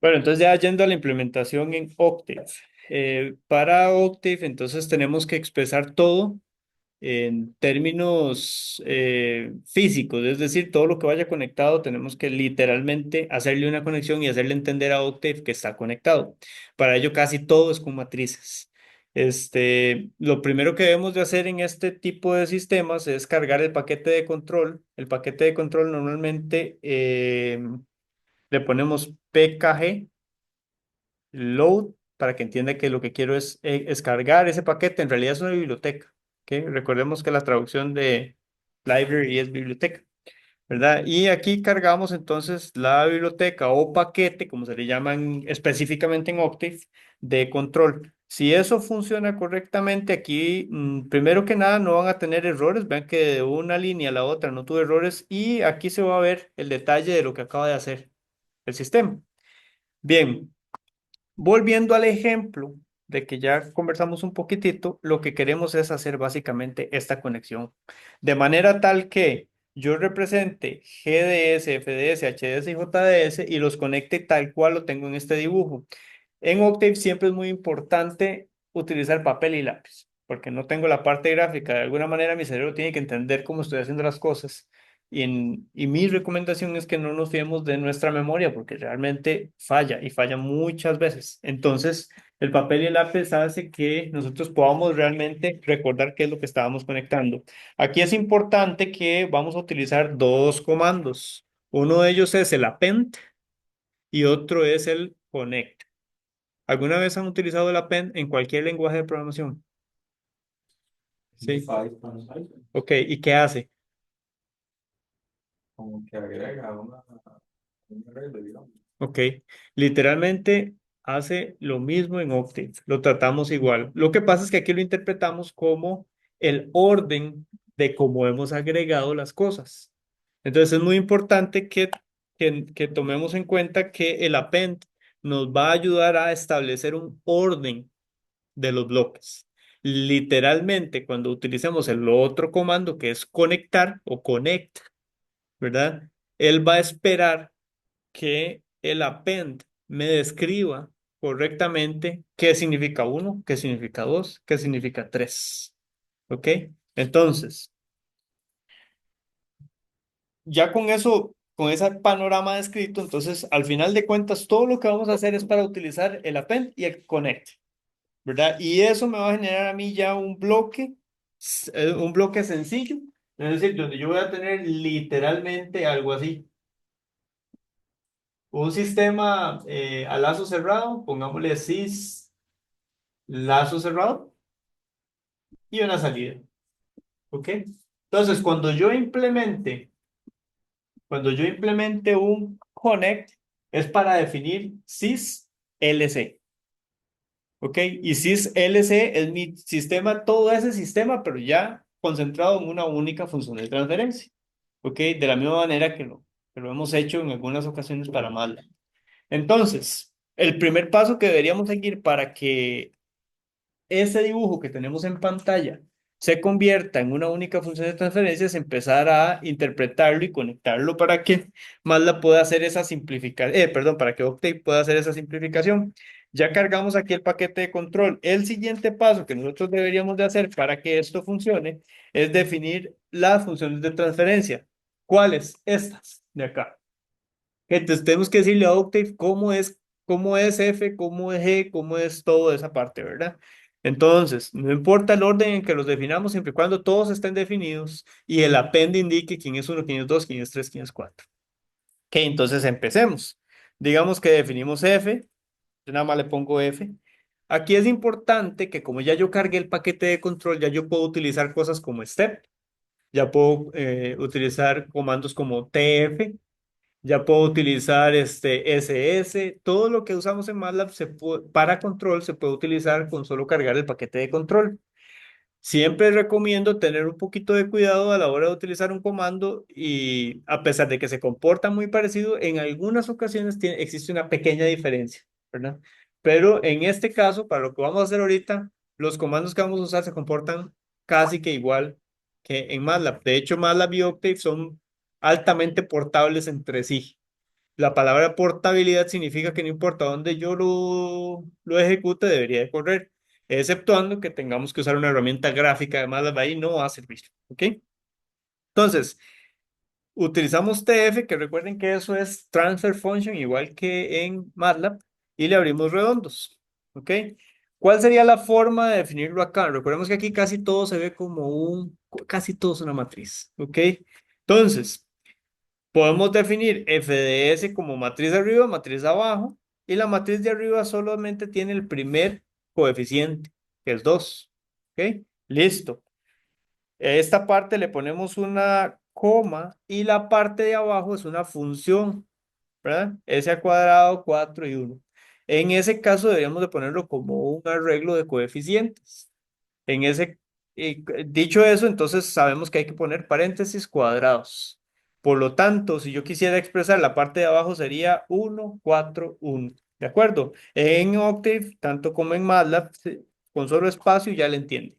Bueno, entonces ya yendo a la implementación en Octave. Para Octave, entonces tenemos que expresar todo en términos físicos, es decir, todo lo que vaya conectado tenemos que literalmente hacerle una conexión y hacerle entender a Octave que está conectado. Para ello casi todo es con matrices. Lo primero que debemos de hacer en este tipo de sistemas es cargar el paquete de control. El paquete de control normalmente le ponemos pkg load para que entienda que lo que quiero es cargar ese paquete. En realidad es una biblioteca. ¿Ok? Recordemos que la traducción de library es biblioteca, ¿verdad? Y aquí cargamos entonces la biblioteca o paquete, como se le llaman específicamente en Octave, de control. Si eso funciona correctamente, aquí, primero que nada, no van a tener errores. Vean que de una línea a la otra no tuve errores y aquí se va a ver el detalle de lo que acaba de hacer el sistema. Bien, volviendo al ejemplo de que ya conversamos un poquitito, lo que queremos es hacer básicamente esta conexión, de manera tal que yo represente GDS, FDS, HDS y JDS y los conecte tal cual lo tengo en este dibujo. En Octave siempre es muy importante utilizar papel y lápiz, porque no tengo la parte gráfica. De alguna manera mi cerebro tiene que entender cómo estoy haciendo las cosas. Y mi recomendación es que no nos fiemos de nuestra memoria, porque realmente falla y falla muchas veces. Entonces, el papel y el lápiz hace que nosotros podamos realmente recordar qué es lo que estábamos conectando. Aquí es importante que vamos a utilizar dos comandos. Uno de ellos es el append y otro es el connect. ¿Alguna vez han utilizado el append en cualquier lenguaje de programación? Sí. Python, Ok, ¿y qué hace? como que agrega una regla, digamos. Ok, literalmente hace lo mismo en Octave, lo tratamos igual. Lo que pasa es que aquí lo interpretamos como el orden de cómo hemos agregado las cosas. Entonces es muy importante que tomemos en cuenta que el append nos va a ayudar a establecer un orden de los bloques. Literalmente, cuando utilicemos el otro comando que es conectar o connect, ¿verdad? Él va a esperar que el append me describa correctamente qué significa uno, qué significa dos, qué significa tres. ¿Ok? Entonces, ya con eso, con ese panorama descrito, entonces al final de cuentas, todo lo que vamos a hacer es para utilizar el append y el connect. ¿Verdad? Y eso me va a generar a mí ya un bloque sencillo, es decir, donde yo voy a tener literalmente algo así. Un sistema a lazo cerrado, pongámosle sys lazo cerrado y una salida. ¿Ok? Entonces, cuando yo implemente un connect, es para definir sys LC. ¿Ok? Y SysLC es mi sistema, todo ese sistema, pero ya concentrado en una única función de transferencia. ¿Ok? De la misma manera que lo hemos hecho en algunas ocasiones para MATLAB. Entonces, el primer paso que deberíamos seguir para que ese dibujo que tenemos en pantalla se convierta en una única función de transferencia es empezar a interpretarlo y conectarlo para que MATLAB pueda hacer esa simplificación, perdón, para que Octave pueda hacer esa simplificación. Ya cargamos aquí el paquete de control. El siguiente paso que nosotros deberíamos de hacer para que esto funcione es definir las funciones de transferencia. ¿Cuáles? Estas de acá. Entonces tenemos que decirle a Octave cómo es F, cómo es G, cómo es toda esa parte, ¿verdad? Entonces, no importa el orden en que los definamos, siempre y cuando todos estén definidos y el append indique quién es uno, quién es dos, quién es tres, quién es cuatro. Ok, entonces empecemos. Digamos que definimos F, yo nada más le pongo F. Aquí es importante que como ya yo cargué el paquete de control, ya yo puedo utilizar cosas como step, ya puedo utilizar comandos como tf, ya puedo utilizar SS, todo lo que usamos en MATLAB para control se puede utilizar con solo cargar el paquete de control. Siempre recomiendo tener un poquito de cuidado a la hora de utilizar un comando y a pesar de que se comporta muy parecido, en algunas ocasiones existe una pequeña diferencia, ¿verdad? Pero en este caso, para lo que vamos a hacer ahorita, los comandos que vamos a usar se comportan casi que igual que en MATLAB. De hecho, MATLAB y Octave son altamente portables entre sí. La palabra portabilidad significa que no importa dónde yo lo ejecute, debería de correr, exceptuando que tengamos que usar una herramienta gráfica de MATLAB ahí no va a servir. ¿Ok? Entonces, utilizamos TF, que recuerden que eso es Transfer Function, igual que en MATLAB, y le abrimos redondos. ¿Ok? ¿Cuál sería la forma de definirlo acá? Recordemos que aquí casi todo se ve como casi todo es una matriz. ¿Ok? Entonces, podemos definir f de s como matriz de arriba, matriz de abajo, y la matriz de arriba solamente tiene el primer coeficiente, que es 2. ¿Ok? Listo. A esta parte le ponemos una coma y la parte de abajo es una función, ¿verdad? S al cuadrado, 4 y 1. En ese caso deberíamos de ponerlo como un arreglo de coeficientes. En ese, dicho eso, entonces sabemos que hay que poner paréntesis cuadrados. Por lo tanto, si yo quisiera expresar la parte de abajo sería 1, 4, 1. ¿De acuerdo? En Octave, tanto como en MATLAB, con solo espacio ya le entiende.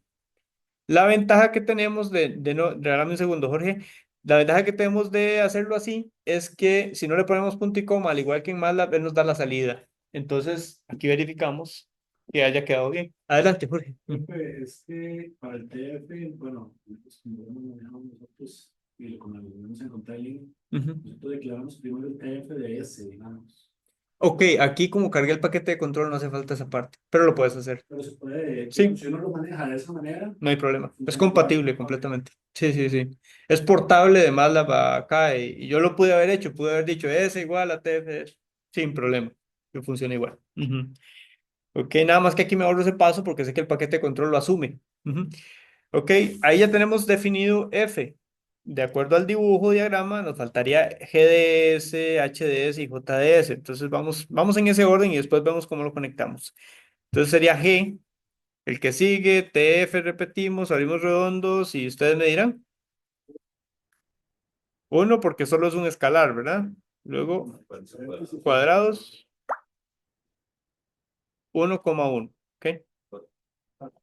La ventaja que tenemos de no, regálame un segundo, Jorge. La ventaja que tenemos de hacerlo así es que si no le ponemos punto y coma, al igual que en MATLAB, él nos da la salida. Entonces, aquí verificamos que haya quedado bien. Adelante, Jorge. Profe, es que para el TF, bueno, pues como lo manejamos nosotros y lo como lo vemos en compiling, Ujú. nosotros declaramos primero el TF de S, digamos. Ok, aquí como cargué el paquete de control no hace falta esa parte, pero lo puedes hacer. Pero se puede, Sí, digamos, si uno lo maneja de esa manera, no hay problema. Es funciona igual. compatible Ok. completamente. Sí, sí, sí. Es portable de MATLAB a acá y yo lo pude haber hecho, pude haber dicho S igual a TF sin problema, que funciona igual. Ujú. Ok, nada más que aquí me ahorro ese paso porque sé que el paquete de control lo asume. Ujú. Ok, ahí ya tenemos definido F. De acuerdo al dibujo diagrama, nos faltaría GDS, HDS y JDS. Entonces vamos en ese orden y después vemos cómo lo conectamos. Entonces sería G, el que sigue, TF repetimos, abrimos redondos y ustedes me dirán. Uno porque solo es un escalar, ¿verdad? Luego cuadrados, 1,1. ¿Ok?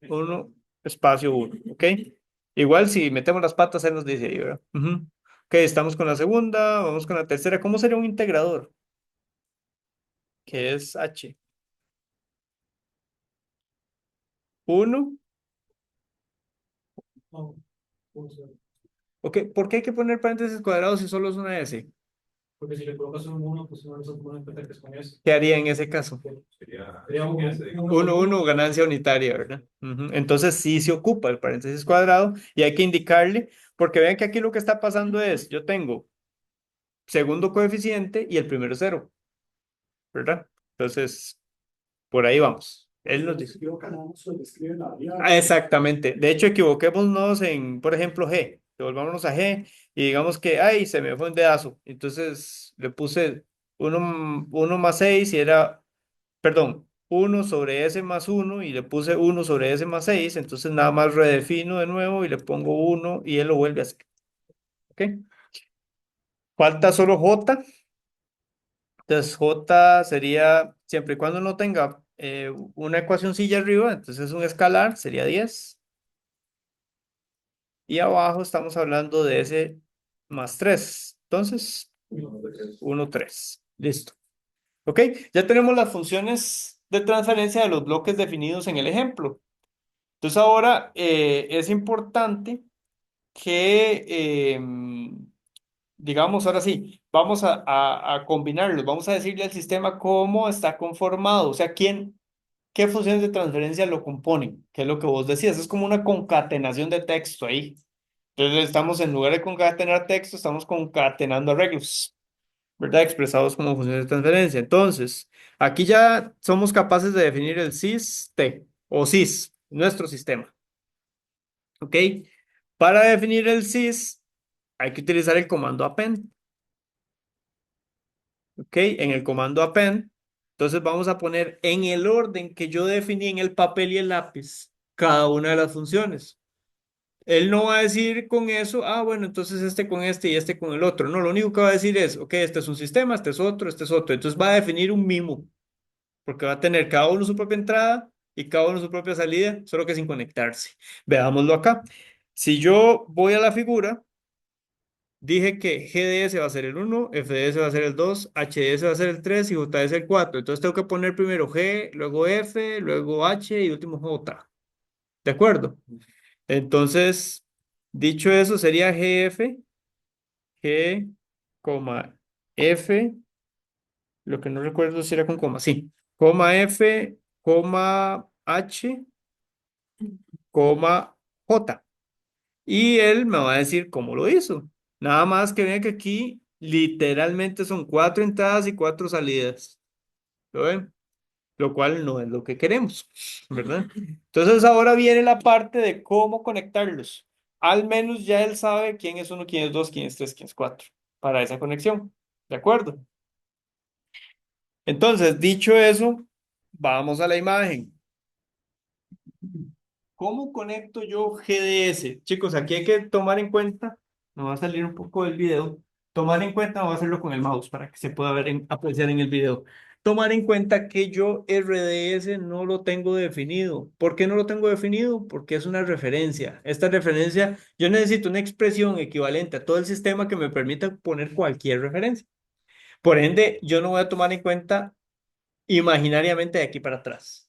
Uno, espacio uno, ¿ok? Igual si metemos las patas, él nos dice ahí, ¿verdad? Ujú. Ok, estamos con la segunda, vamos con la tercera. ¿Cómo sería un integrador? Que es H. Uno, ok, ¿por qué hay que poner paréntesis cuadrados si solo es una S? Porque si le colocas un 1, pues no se pone en cuenta que es con S. ¿Qué haría en ese caso? Sería un Uno, uno, ganancia unitaria, ¿verdad? Ujú. Entonces sí se ocupa el paréntesis cuadrado y hay que indicarle, porque vean que aquí lo que está pasando es, yo tengo segundo coeficiente y el primero es cero, ¿verdad? Entonces, por ahí vamos. Él nos dice. Exactamente. De hecho, equivoquémonos en, por ejemplo, G. Devolvámonos a G y digamos que, ay, se me fue un dedazo. Entonces le puse uno más 6 y era, perdón, uno sobre S más uno y le puse uno sobre S más 6. Entonces nada más redefino de nuevo y le pongo uno y él lo vuelve a hacer. ¿Ok? Falta solo J. Entonces J sería, siempre y cuando no tenga una ecuacioncilla arriba, entonces es un escalar, sería 10. Y abajo estamos hablando de S más 3. Entonces, 1, 3. Listo. Ok, ya tenemos las funciones de transferencia de los bloques definidos en el ejemplo. Entonces ahora es importante que, digamos, ahora sí, vamos a combinarlos. Vamos a decirle al sistema cómo está conformado. O sea, qué funciones de transferencia lo componen, que es lo que vos decías. Es como una concatenación de texto ahí. Entonces estamos, en lugar de concatenar texto, estamos concatenando arreglos, ¿verdad? Expresados como funciones de transferencia. Entonces, aquí ya somos capaces de definir el SYS-T o SYS, nuestro sistema. ¿Ok? Para definir el SYS, hay que utilizar el comando append. ¿Ok? En el comando append, entonces vamos a poner en el orden que yo definí en el papel y el lápiz cada una de las funciones. Él no va a decir con eso, ah, bueno, entonces este con este y este con el otro. No, lo único que va a decir es, ok, este es un sistema, este es otro, este es otro. Entonces va a definir un mimo, porque va a tener cada uno su propia entrada y cada uno su propia salida, solo que sin conectarse. Veámoslo acá. Si yo voy a la figura, dije que GDS va a ser el 1, FDS va a ser el 2, HS va a ser el 3 y JS el 4. Entonces tengo que poner primero G, luego F, luego H y último J. ¿De acuerdo? Entonces, dicho eso, sería GF, G, coma, F, lo que no recuerdo si era con coma, sí, coma F, coma H, coma J. Y él me va a decir cómo lo hizo. Nada más que vean que aquí literalmente son cuatro entradas y cuatro salidas. ¿Lo ven? Lo cual no es lo que queremos, ¿verdad? Entonces ahora viene la parte de cómo conectarlos. Al menos ya él sabe quién es uno, quién es dos, quién es tres, quién es cuatro para esa conexión. ¿De acuerdo? Entonces, dicho eso, vamos a la imagen. ¿Cómo conecto yo GDS? Chicos, aquí hay que tomar en cuenta, me va a salir un poco del video, tomar en cuenta, voy a hacerlo con el mouse para que se pueda ver apreciar en el video. Tomar en cuenta que yo RDS no lo tengo definido. ¿Por qué no lo tengo definido? Porque es una referencia. Esta referencia, yo necesito una expresión equivalente a todo el sistema que me permita poner cualquier referencia. Por ende, yo no voy a tomar en cuenta imaginariamente de aquí para atrás.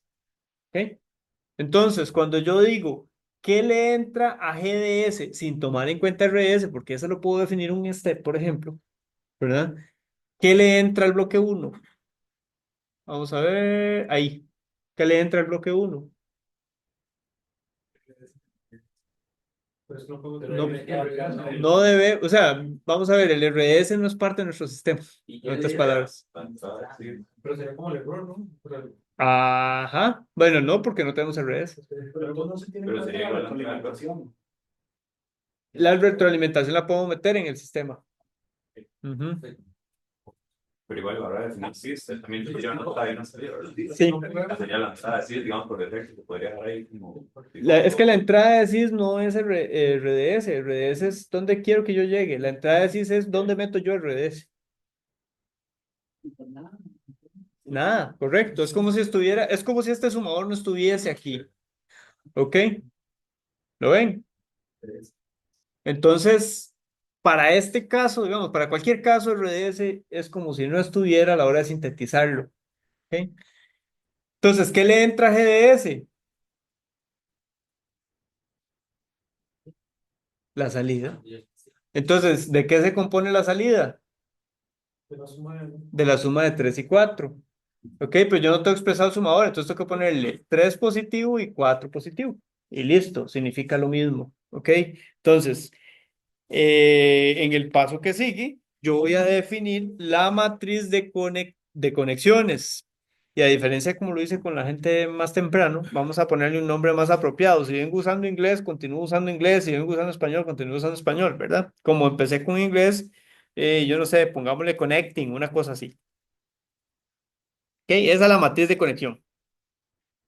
¿Ok? Entonces, cuando yo digo ¿qué le entra a GDS sin tomar en cuenta RS? Porque eso lo puedo definir un step, por ejemplo, ¿verdad? ¿Qué le entra al bloque uno? Vamos a ver ahí. ¿Qué le entra al bloque uno? Pues no podemos No, tener no debe, o sea, vamos a ver, el RS no es parte de nuestro sistema, en otras palabras. pero sería como el error, ¿no? Ajá. Bueno, no, porque no tenemos RS. Pero entonces no se tiene en cuenta la retroalimentación. La retroalimentación la podemos meter en el sistema. Ujú. Pero igual, ahora de definir existe, también yo no todavía no salía, ¿verdad? Sí. La señal lanzada, sí, digamos, por defecto, se podría dejar ahí como... Es que la entrada de SIS no es el RDS, el RDS es donde quiero que yo llegue. La entrada de SIS es donde meto yo el RDS. Nada, correcto. Es como si estuviera, es como si este sumador no estuviese aquí. ¿Ok? ¿Lo ven? Entonces, para este caso, digamos, para cualquier caso, el RDS es como si no estuviera a la hora de sintetizarlo. ¿Ok? Entonces, ¿qué le entra a GDS? La salida. Entonces, ¿de qué se compone la salida? De la suma de... De la suma de 3 y 4. Ok, pues yo no tengo expresado el sumador, entonces tengo que ponerle 3 positivo y 4 positivo. Y listo, significa lo mismo. Ok, entonces, en el paso que sigue, yo voy a definir la matriz de conexiones. Y a diferencia de como lo hice con la gente más temprano, vamos a ponerle un nombre más apropiado. Si vengo usando inglés, continúo usando inglés. Si vengo usando español, continúo usando español, ¿verdad? Como empecé con inglés, yo no sé, pongámosle connecting, una cosa así. Ok, esa es la matriz de conexión.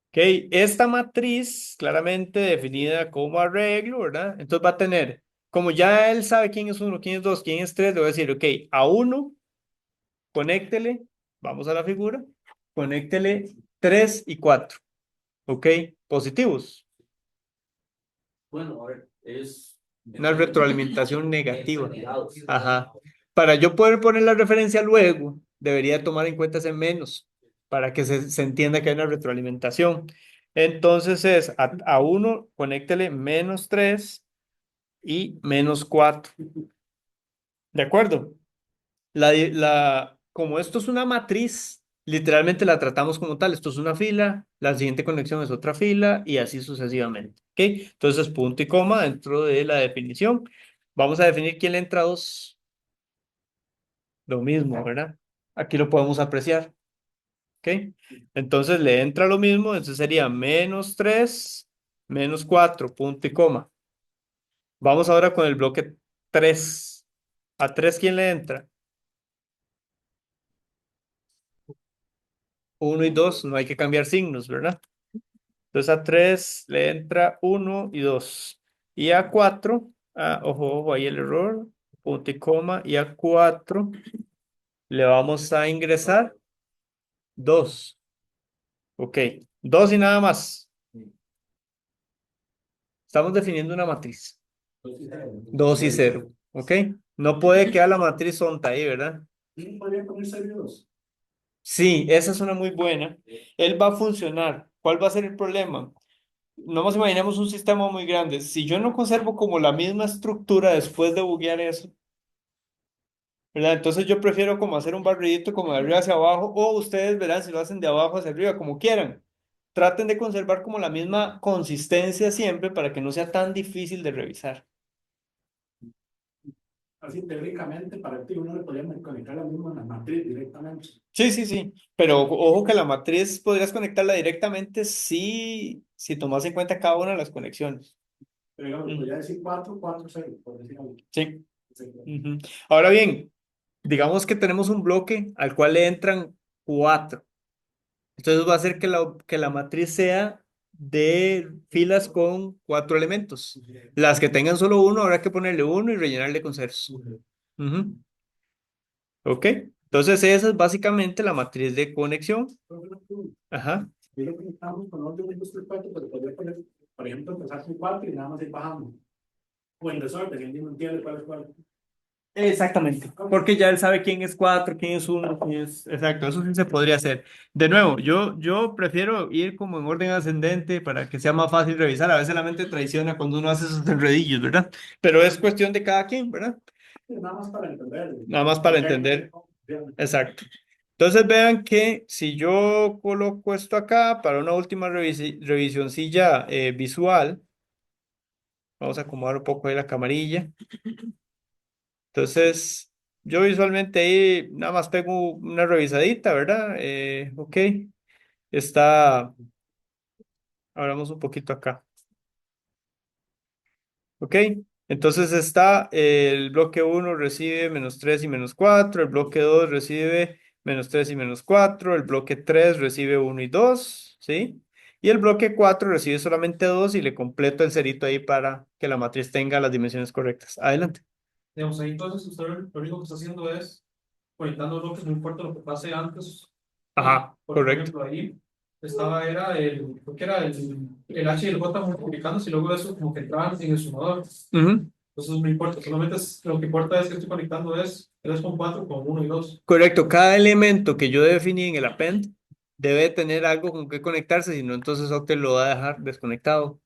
Ok, esta matriz claramente definida como arreglo, ¿verdad? Entonces va a tener, como ya él sabe quién es uno, quién es dos, quién es tres, le voy a decir, ok, a uno, conéctele, vamos a la figura, conéctele 3 y 4, ok, positivos, Bueno, a ver, es... una retroalimentación negativa. Ajá. Para yo poder poner la referencia luego, debería tomar en cuenta ese menos para que se entienda que hay una retroalimentación. Entonces es a 1, conéctele menos 3 y menos 4. ¿De acuerdo? Como esto es una matriz, literalmente la tratamos como tal. Esto es una fila, la siguiente conexión es otra fila y así sucesivamente. ¿Ok? Entonces, punto y coma dentro de la definición. Vamos a definir quién le entra a 2. Lo mismo, ¿verdad? Aquí lo podemos apreciar. ¿Ok? Entonces le entra lo mismo, entonces sería menos 3 menos 4 punto y coma. Vamos ahora con el bloque 3. ¿A 3 quién le entra? Uno y 2 no hay que cambiar signos, ¿verdad? Entonces a 3 le entra uno y 2. Y a 4, ojo, ojo, ahí el error, punto y coma, y a 4 le vamos a ingresar 2. Ok, 2 y nada más. Estamos definiendo una matriz. 2 y 0. ¿Ok? No puede quedar la matriz tonta ahí, ¿verdad? ¿Quién podría poner serie 2? Sí, esa es una muy buena. Él va a funcionar. ¿Cuál va a ser el problema? No nos imaginemos un sistema muy grande. Si yo no conservo como la misma estructura después de buguear eso, ¿verdad? Entonces yo prefiero como hacer un barridito como de arriba hacia abajo, o ustedes verán si lo hacen de abajo hacia arriba, como quieran. Traten de conservar como la misma consistencia siempre para que no sea tan difícil de revisar. Así teóricamente para ti uno le podría conectar la misma en la matriz directamente. Sí, sí, sí. Pero ojo que la matriz podrías conectarla directamente si tomas en cuenta cada una de las conexiones. Pero digamos, Mm, podría decir 4 4 0 por decir algo. sí. Ujú. Ahora bien, digamos que tenemos un bloque al cual le entran cuatro. Entonces va a hacer que la matriz sea de filas con cuatro elementos. Las que tengan solo uno, habrá que ponerle uno y rellenarle con ceros. Ujú. ¿Ok? Entonces esa es básicamente la matriz de conexión. Ajá. Yo lo que estamos con orden de los 4, pero podría poner, por ejemplo, empezar con 4 y nada más ir bajando. O en desorden, si no entiende cuál es cuál. Exactamente, porque ya él sabe quién es cuatro, quién es uno, quién es... Exacto, eso sí se podría hacer. De nuevo, yo prefiero ir como en orden ascendente para que sea más fácil revisar. A veces la mente traiciona cuando uno hace esos enredillos, ¿verdad? Pero es cuestión de cada quien, ¿verdad? Nada más para entender. Nada más para entender. Exacto. Entonces vean que si yo coloco esto acá para una última revisioncilla visual, vamos a acomodar un poco ahí la camarilla. Entonces, yo visualmente ahí nada más pego una revisadita, ¿verdad? Ok, está, hablamos un poquito acá. Ok, entonces está el bloque uno recibe -3 y -4, el bloque 2 recibe -3 y -4, el bloque 3 recibe uno y 2, ¿sí? Y el bloque 4 recibe solamente 2 y le completo el cerito ahí para que la matriz tenga las dimensiones correctas. Adelante. Digamos, ahí entonces usted lo único que está haciendo es conectando bloques, no importa lo que pase antes. Ajá, Porque, por correcto. ejemplo, ahí estaba, creo que era el H y el J multiplicándose y luego eso como que entraban en el sumador. Ujú. Entonces no importa, solamente lo que importa es que estoy conectando es 3 con 4 con uno y dos. Correcto, cada elemento que yo definí en el append debe tener algo con que conectarse, si no, entonces Octet lo va a dejar desconectado.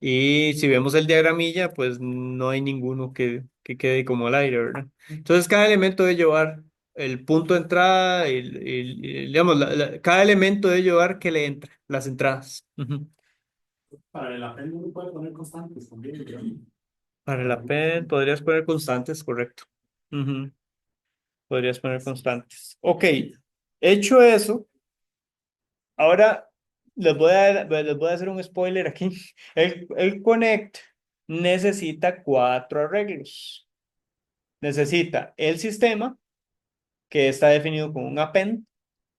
Y si vemos el diagramilla, pues no hay ninguno que quede como al aire, ¿verdad? Entonces cada elemento debe llevar el punto de entrada, digamos, cada elemento debe llevar que le entra, las entradas. Ujú. Para el append uno puede poner constantes también, digamos. Para el append podrías poner constantes, correcto. Ujú. Podrías poner constantes. Ok, hecho eso. Ahora les voy a hacer un spoiler aquí. El Connect necesita cuatro arreglos. Necesita el sistema, que está definido con un append,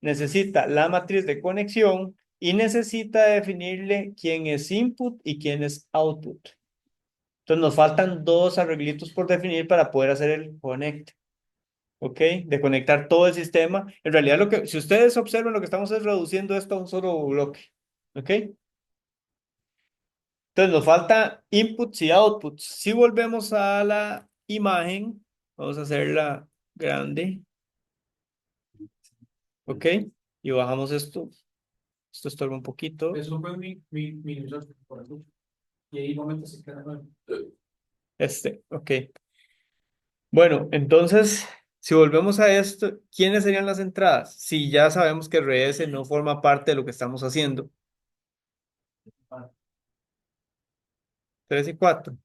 necesita la matriz de conexión y necesita definirle quién es input y quién es output. Entonces nos faltan dos arreglitos por definir para poder hacer el Connect. ¿Ok? De conectar todo el sistema. En realidad, si ustedes observan, lo que estamos es reduciendo esto a un solo bloque. ¿Ok? Entonces nos falta inputs y outputs. Si volvemos a la imagen, vamos a hacerla grande, ¿ok? Y bajamos esto. Esto estorba un poquito. Eso fue mi usuario, por ejemplo. Y ahí normalmente se queda nueve. Ok. Bueno, entonces, si volvemos a esto, ¿quiénes serían las entradas? Si ya sabemos que RS no forma parte de lo que estamos haciendo. 3 y 4.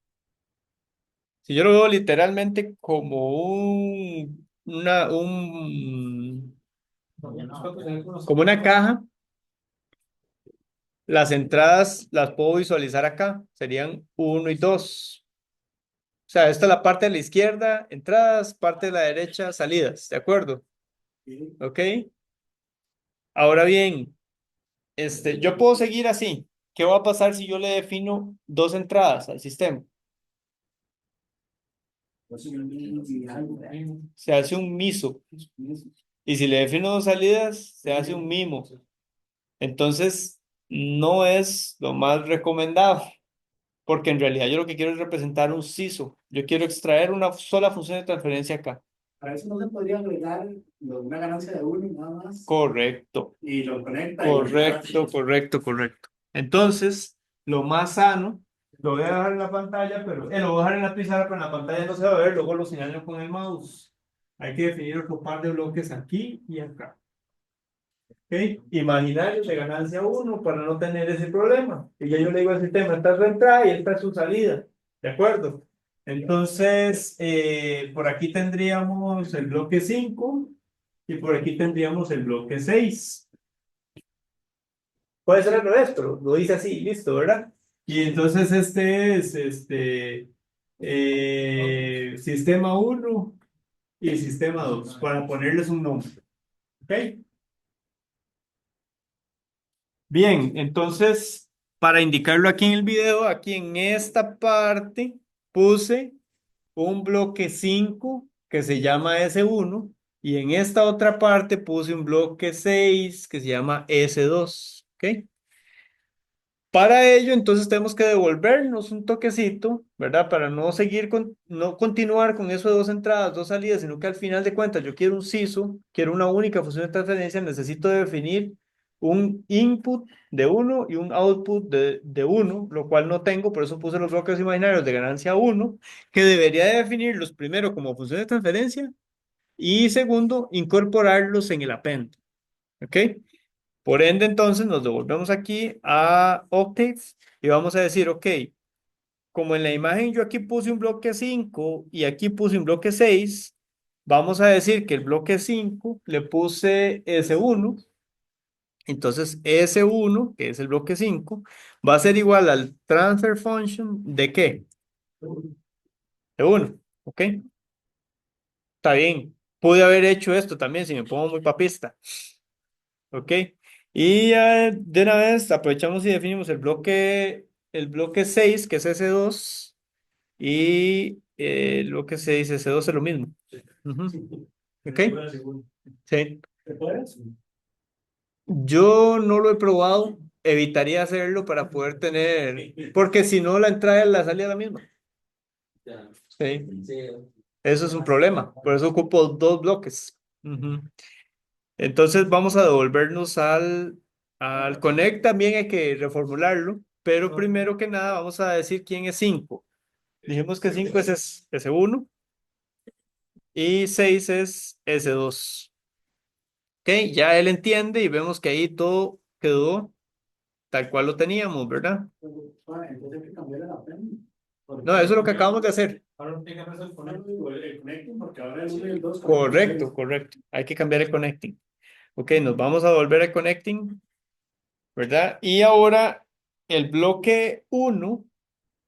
Si yo lo veo literalmente como como una caja. Las entradas las puedo visualizar acá, serían uno y 2. O sea, esta es la parte de la izquierda, entradas, parte de la derecha, salidas, ¿de acuerdo? ¿Ok? Ahora bien, yo puedo seguir así. ¿Qué va a pasar si yo le defino dos entradas al sistema? Se hace un MISO. Y si le defino dos salidas, se hace un MIMO. Entonces, no es lo más recomendado. porque en realidad yo lo que quiero es representar un CISO. Yo quiero extraer una sola función de transferencia acá. Para eso no se podría agregar una ganancia de uno y nada más. Correcto, Y lo conecta. correcto. Entonces, lo más sano, lo voy a dejar en la pantalla, pero lo voy a dejar en la pizarra, pero en la pantalla no se va a ver, luego lo señalo con el mouse. Hay que definir otro par de bloques aquí y acá. ¿Ok? Imaginarios de ganancia uno para no tener ese problema. Y ya yo le digo al sistema, esta es su entrada y esta es su salida. ¿De acuerdo? Entonces, por aquí tendríamos el bloque 5 y por aquí tendríamos el bloque 6. Puede ser al revés, pero lo hice así, listo, ¿verdad? Y entonces este es sistema uno y sistema 2 para ponerles un nombre. ¿Ok? Bien, entonces, para indicarlo aquí en el video, aquí en esta parte puse un bloque 5 que se llama S1 y en esta otra parte puse un bloque 6 que se llama S2. ¿Ok? Para ello, entonces tenemos que devolvernos un toquecito, ¿verdad? Para no seguir no continuar con eso de dos entradas, dos salidas, sino que al final de cuentas yo quiero un CISO, quiero una única función de transferencia, necesito definir un input de uno y un output de uno, lo cual no tengo, por eso puse los bloques imaginarios de ganancia uno, que debería de definirlos primero como función de transferencia y segundo, incorporarlos en el append. ¿Ok? Por ende, entonces nos devolvemos aquí a Octave y vamos a decir, ok, como en la imagen yo aquí puse un bloque 5 y aquí puse un bloque 6, vamos a decir que el bloque 5 le puse S1, entonces S1, que es el bloque 5, va a ser igual al transfer function ¿de qué? De 1, ¿ok? Está bien. Pude haber hecho esto también si me pongo muy papista. ¿Ok? Y de una vez aprovechamos y definimos el bloque 6 que es S2, y el bloque 6 S2 es lo mismo. Ujú. ¿Ok? Sí. ¿Te puedes? Yo no lo he probado, evitaría hacerlo para poder tener, porque si no la entrada y la salida es la misma. Sí. Eso es un problema, por eso ocupo dos bloques. Ujú. Entonces vamos a devolvernos al connect, también hay que reformularlo, pero primero que nada vamos a decir quién es 5. Dijimos que 5 es S1 y 6 es S2. Ok, ya él entiende y vemos que ahí todo quedó tal cual lo teníamos, ¿verdad? Entonces hay que cambiar la pena. No, eso es lo que acabamos de hacer. Ahora no tiene que hacer el El connecting, porque ahora el 1 y el 2. Correcto. Hay que cambiar el connecting. Ok, nos vamos a volver al connecting, ¿verdad? Y ahora el bloque uno.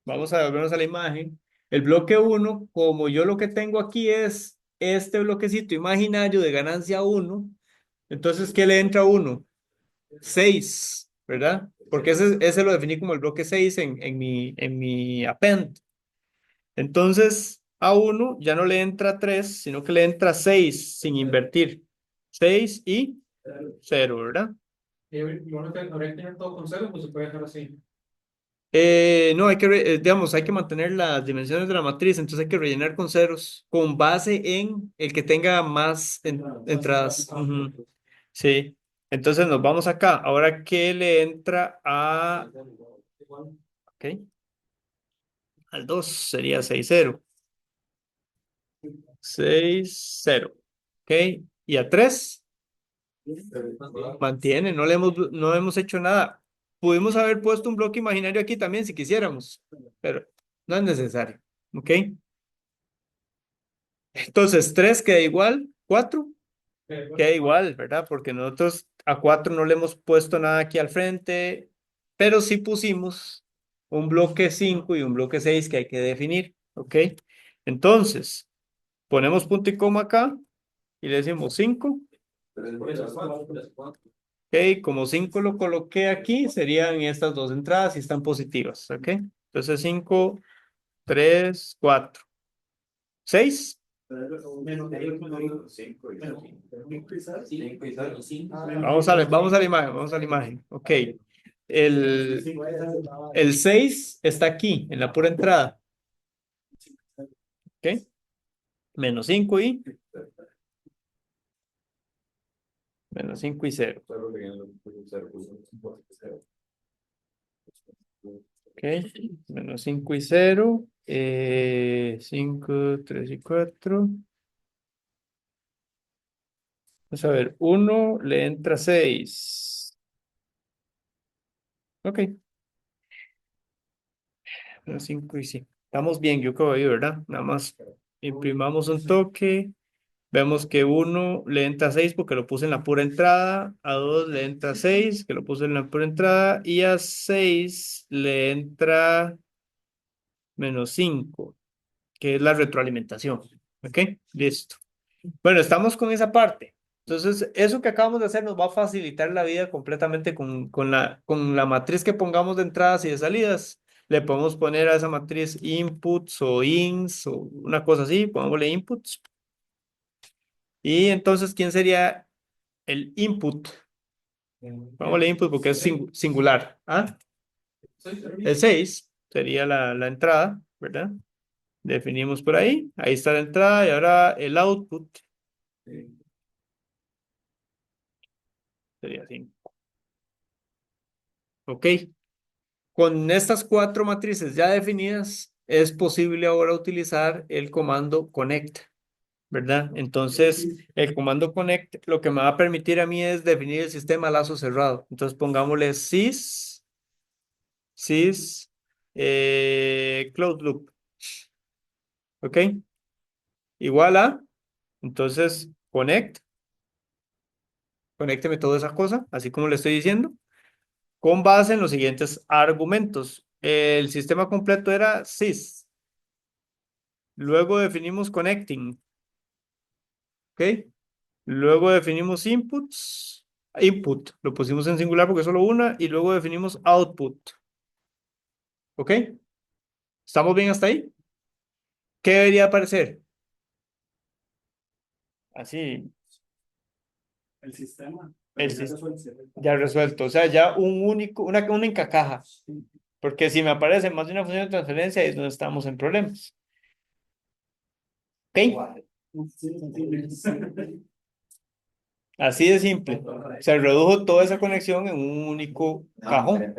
Vamos a volvernos a la imagen. El bloque uno, como yo lo que tengo aquí es este bloquecito imaginario de ganancia uno, entonces, ¿qué le entra a 1? 6, ¿verdad? Porque ese lo definí como el bloque 6 en mi append. Entonces, a uno ya no le entra 3, sino que le entra 6 sin invertir. 6 y 0, ¿verdad? Y bueno, que habría que tener todo con cero, pues se puede dejar así. No, digamos, hay que mantener las dimensiones de la matriz, entonces hay que rellenar con ceros, con base en el que tenga más entradas. Ujú. Sí, entonces nos vamos acá. Ahora, ¿qué le entra ok, al 2? Sería 6 0. 6 0. Ok, y a 3 mantiene, no hemos hecho nada. Pudimos haber puesto un bloque imaginario aquí también si quisiéramos, pero no es necesario. Ok. Entonces, 3 queda igual, 4 queda igual, ¿verdad? Porque nosotros a 4 no le hemos puesto nada aquí al frente, pero sí pusimos un bloque 5 y un bloque 6 que hay que definir, ¿ok? Entonces, ponemos punto y coma acá y le decimos 5, ¿ok? Como 5 lo coloqué aquí, serían estas dos entradas y están positivas, ¿ok? Entonces, 5, 3, 4, 6. Vamos a la imagen, Ok. el, Sí, voy a hacer el 6 está aquí, en la pura entrada. ¿Ok? Menos 5 y menos 5 y 0. Ok, menos 5 y 0. 5, 3 y 4. Vamos a ver, 1 le entra 6. Ok, menos 5 y 5. Estamos bien, yo creo ahí, ¿verdad? Nada más imprimamos un toque. Vemos que 1 le entra 6 porque lo puse en la pura entrada. A 2 le entra 6, que lo puse en la pura entrada. Y a 6 le entra menos 5, que es la retroalimentación. ¿Ok? Listo. Bueno, estamos con esa parte. Entonces, eso que acabamos de hacer nos va a facilitar la vida completamente con la matriz que pongamos de entradas y de salidas. Le podemos poner a esa matriz inputs o ins o una cosa así. Pongámosle inputs. Y entonces, ¿quién sería el input? Pongámosle input porque es singular. ¿Ah? El 6 sería la entrada, ¿verdad? Definimos por ahí. Ahí está la entrada y ahora el output sería 5. Ok. Con estas 4 matrices ya definidas, es posible ahora utilizar el comando connect, ¿verdad? Entonces, el comando connect lo que me va a permitir a mí es definir el sistema a lazo cerrado. Entonces, pongámosle sys, closed loop, ¿ok? Igual a, entonces, conécteme toda esa cosa, así como le estoy diciendo, con base en los siguientes argumentos. El sistema completo era sys. Luego definimos connecting, ¿ok? Luego definimos input, lo pusimos en singular porque es solo una, y luego definimos output, ¿ok? ¿Estamos bien hasta ahí? ¿Qué debería aparecer? Así, el sistema. el Pero ya sis- resuelve. ya resuelto, o sea, ya un único, una única caja, porque si me aparece más de una función de transferencia ahí es donde estamos en problemas, ¿ok? Sí, sí. Así de simple. Se redujo toda esa conexión en un único cajón.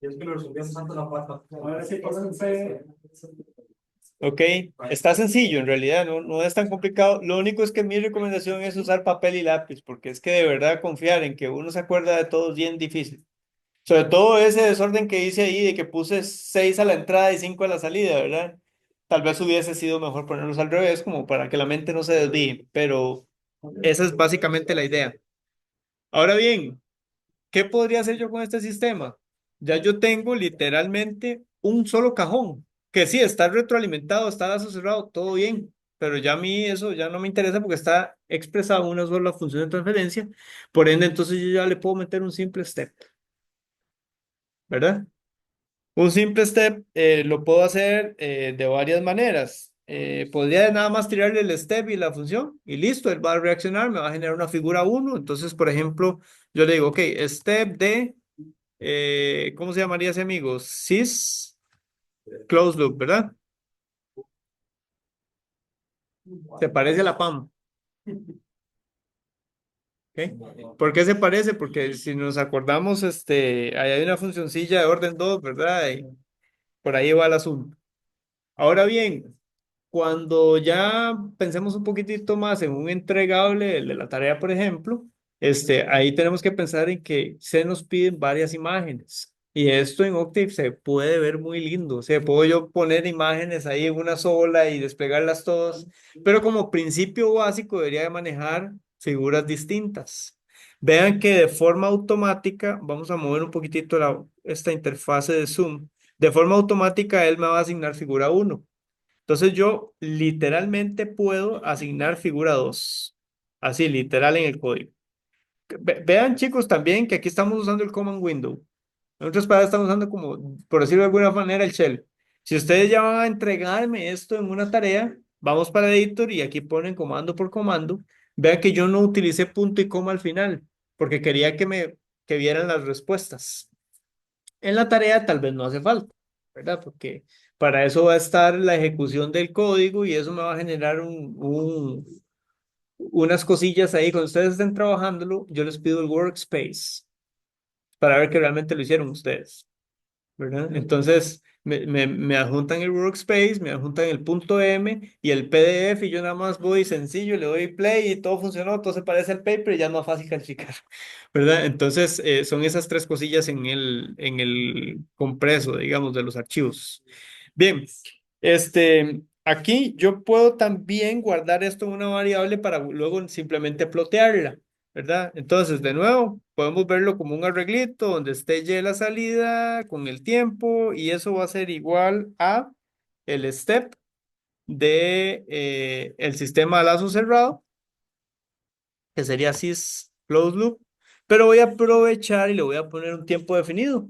Y es que lo resolvíamos tanto la pata. Ahora sí, pásense. Ok, está sencillo en realidad, no es tan complicado. Lo único es que mi recomendación es usar papel y lápiz, porque es que de verdad confiar en que uno se acuerda de todo es bien difícil. Sobre todo ese desorden que hice ahí de que puse 6 a la entrada y 5 a la salida, ¿verdad? Tal vez hubiese sido mejor ponerlos al revés, como para que la mente no se desvíe, pero esa es básicamente la idea. Ahora bien, ¿qué podría hacer yo con este sistema? Ya yo tengo literalmente un solo cajón, que sí, está retroalimentado, está lazo cerrado, todo bien, pero ya a mí eso ya no me interesa porque está expresado en una sola función de transferencia. Por ende, entonces yo ya le puedo meter un simple step, ¿verdad? Un simple step lo puedo hacer de varias maneras. Podría nada más tirarle el step y la función y listo, él va a reaccionar, me va a generar una figura uno. Entonces, por ejemplo, yo le digo, ok, step de ¿cómo se llamaría ese amigo? Sys closed loop, ¿verdad? Se parece a la PAM. ¿Ok? ¿Por qué se parece? Porque si nos acordamos, ahí hay una funcioncilla de orden 2, ¿verdad? Y por ahí va el asunto. Ahora bien, cuando ya pensemos un poquitito más en un entregable, el de la tarea, por ejemplo, ahí tenemos que pensar en que se nos piden varias imágenes. Y esto en Octave se puede ver muy lindo. O sea, puedo yo poner imágenes ahí en una sola y desplegarlas todas, pero como principio básico debería de manejar figuras distintas. Vean que de forma automática, vamos a mover un poquitito esta interfase de Zoom. De forma automática, él me va a asignar figura uno. Entonces yo literalmente puedo asignar figura 2, así literal en el código. Vean chicos también que aquí estamos usando el command window. En otras palabras estamos usando como, por decirlo de alguna manera, el shell. Si ustedes ya van a entregarme esto en una tarea, vamos para editor y aquí ponen comando por comando. Vean que yo no utilicé punto y coma al final, porque quería que me que vieran las respuestas. En la tarea tal vez no hace falta, ¿verdad? Porque para eso va a estar la ejecución del código y eso me va a generar unas cosillas ahí. Cuando ustedes estén trabajándolo, yo les pido el workspace para ver que realmente lo hicieron ustedes, ¿verdad? Entonces, me adjuntan el workspace, me adjuntan el punto M y el PDF y yo nada más voy sencillo, le doy play y todo funcionó, todo se parece al paper y ya no es fácil calificar, ¿verdad? Entonces, son esas tres cosillas en el compreso, digamos, de los archivos. Bien, aquí yo puedo también guardar esto en una variable para luego simplemente plotearla, ¿verdad? Entonces, de nuevo, podemos verlo como un arreglito donde esté Y la salida con el tiempo y eso va a ser igual a el step de el sistema a lazo cerrado, que sería sys close loop, pero voy a aprovechar y le voy a poner un tiempo definido.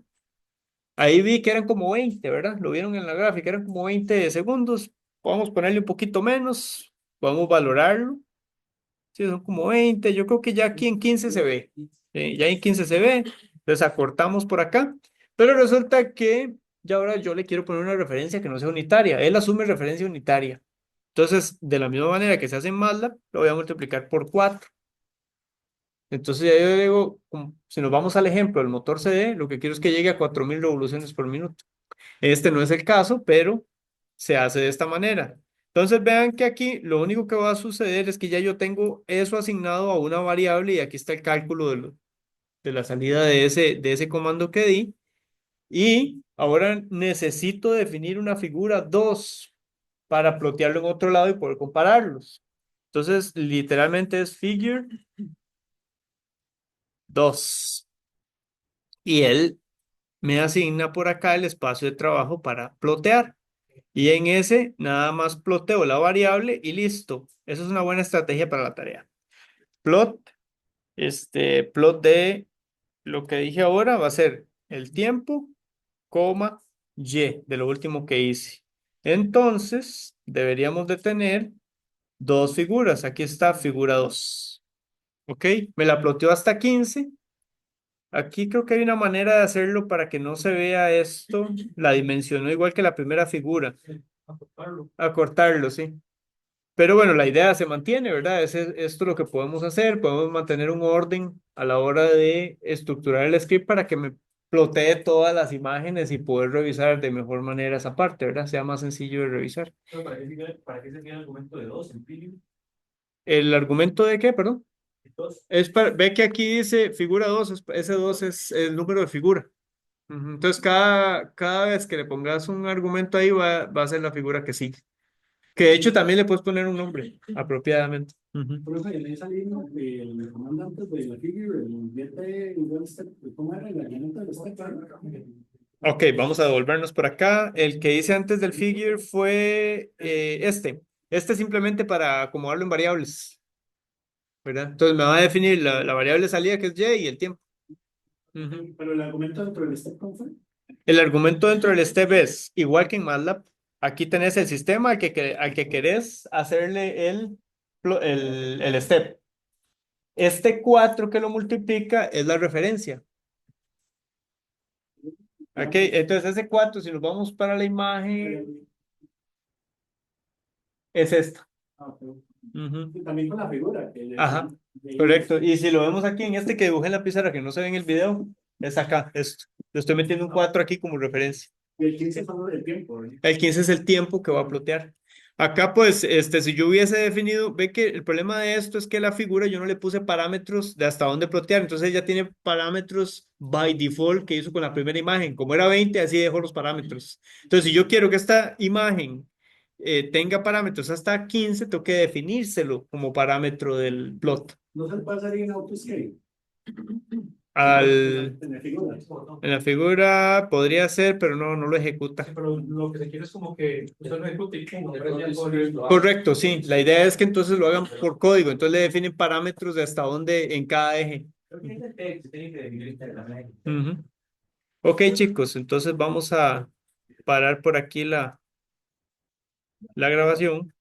Ahí vi que eran como 20, ¿verdad? Lo vieron en la gráfica, eran como 20 segundos. Podemos ponerle un poquito menos, podemos valorarlo. Sí, son como 20. Yo creo que ya aquí en 15 se ve. Ya en 15 se ve. Entonces acortamos por acá. Pero resulta que ya ahora yo le quiero poner una referencia que no sea unitaria. Él asume referencia unitaria. Entonces, de la misma manera que se hace en MATLAB, lo voy a multiplicar por 4. Entonces ya yo digo, si nos vamos al ejemplo del motor CD, lo que quiero es que llegue a 4000 revoluciones por minuto. Este no es el caso, pero se hace de esta manera. Entonces vean que aquí lo único que va a suceder es que ya yo tengo eso asignado a una variable y aquí está el cálculo de la salida de ese comando que di. Y ahora necesito definir una figura 2 para plotearlo en otro lado y poder compararlos. Entonces literalmente es figure 2. Y él me asigna por acá el espacio de trabajo para plotear. Y en ese nada más ploteo la variable y listo. Eso es una buena estrategia para la tarea. Plot, plot de lo que dije ahora va a ser el tiempo, coma, y de lo último que hice. Entonces, deberíamos de tener dos figuras. Aquí está figura 2. ¿Ok? Me la ploteó hasta 15. Aquí creo que hay una manera de hacerlo para que no se vea esto. La dimensionó igual que la primera figura. Acortarlo. Acortarlo, sí. Pero bueno, la idea se mantiene, ¿verdad? Esto es lo que podemos hacer. Podemos mantener un orden a la hora de estructurar el script para que me plotee todas las imágenes y poder revisar de mejor manera esa parte, ¿verdad? Sea más sencillo de revisar. Pero ¿para qué se tiene el argumento de 2 en Pilium? ¿El argumento de qué, perdón? Dos. Ve que aquí dice figura 2, ese 2 es el número de figura. Ujú. Entonces, cada vez que le pongas un argumento ahí va a ser la figura que sigue. Que de hecho también le puedes poner un nombre apropiadamente. Ujú. Por eso en esa línea, el comandante de la figure, el VT, ¿cómo era? La llaneta del step. Ok, vamos a devolvernos por acá. El que hice antes del figure fue este. Este simplemente para acomodarlo en variables, ¿verdad? Entonces me va a definir la variable salida que es y y el tiempo. Ujú. Pero el argumento dentro del step, ¿cómo fue? El argumento dentro del step es igual que en MATLAB. Aquí tenés el sistema al que querés hacerle el step. Este 4 que lo multiplica es la referencia. Ok, entonces ese 4 si nos vamos para la imagen, es esta. Ah, ok. Ujú. Y también con la figura. Ajá, correcto. Y si lo vemos aquí en este que dibujé en la pizarra que no se ve en el video, es acá, esto. Le estoy metiendo un 4 aquí como referencia. Y el 15 es el tiempo, ¿verdad? El 15 es el tiempo que va a plotear. Acá, pues, si yo hubiese definido, ve que el problema de esto es que la figura yo no le puse parámetros de hasta dónde plotear, entonces ya tiene parámetros by default que hizo con la primera imagen. Como era 20, así dejó los parámetros. Entonces, si yo quiero que esta imagen tenga parámetros hasta 15, tengo que definírselo como parámetro del plot. No se puede hacer en autoscale. Al, En la figura. en la figura podría ser, pero no lo ejecuta. Pero lo que se quiere es como que usted no ejecute y pum, le prende el código. Correcto, sí. La idea es que entonces lo hagan por código. Entonces le definen parámetros de hasta dónde en cada eje. Creo que ese texto tiene que definir internamente. Ujú. Ok, chicos, entonces vamos a parar por aquí la grabación.